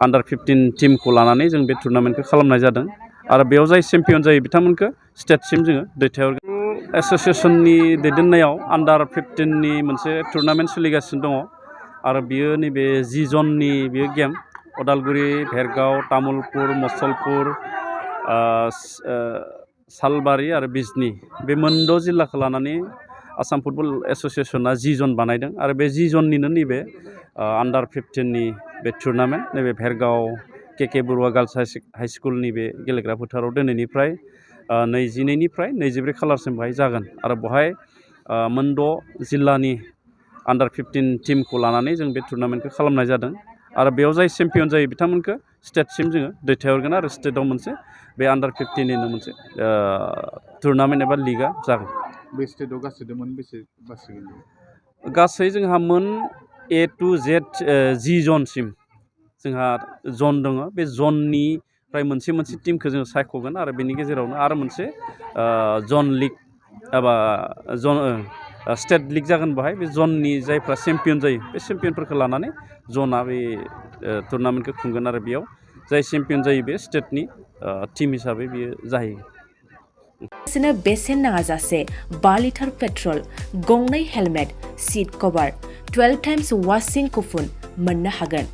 आन्डार 15 टीमखौ लानानै जों बे टुर्नामेन्टखौ खालामनाय जादों आरो बेयाव जाय चेम्पियन जायो बिथांमोनखौ स्टेटसिम जोङो दैथायहरगोन। एस'सिएशननि दैदेननायाव आन्डार 15नि मोनसे टुर्नामेन्ट सोलिगासिनो दङ आरो बियो नैबे 10 जननि बियो गेम उदालगुरि, भेरगाव, तामुलपुर, मसलपुर, सालबारि आरो बिजनी बे मोनद' जिल्लाखौ लानानै आसाम फुटबल एस'सिएशना 10 जन बानायदों आरो बे 10 जननिनो नैबे आन्डार 15नि बे टुर्नामेन्ट नैबे भेरगाव के बरुवा गार्लस हाई स्कुलनि बे गेलेग्रा फोथाराव दिनैनिफ्राय 22निफ्राय 24 खालारसिम बेहाय जागोन आरो बेहाय मोनद' जिल्लानि आन्डार 15 टीमखौ लानानै जों बे टुर्नामेन्टखौ खालामनाय जादों आरो बेयाव जाय चेम्पियन जायो बिथांमोनखौ स्टेटसिम जोङो दैथायहरगोन आरो स्टेटआव मोनसे बे आन्डार 15निनो मोनसे टुर्नामेन्ट एबा लिगा जागोन। बे स्टेटआव गासै बासिगोन? गासै जोंहा मोन A to Z 10 जनसिम जोंहा जन दङ। बे जननिफ्राय मोनसे टीमखौ जोङो सायख'गोन आरो बेनि गेजेरावनो आरो मोनसे जन लिग एबा स्टेट लिग जागोन बेहाय बे जननि जायफ्रा चेम्पियन जायो बे चेम्पियनफोरखौ लानानै जना बे टुर्नामेन्टखौ खुंगोन आरो बेयाव जाय चेम्पियन जायो बे स्टेटनि टीम हिसाबै बियो जाहैयो। बेसेन नाङाजासे 5 लिटार पेट्रल, गंनै हेलमेट, सीट कभार, 12 टाइम्स वाशिं कुपन मोननो हागोन।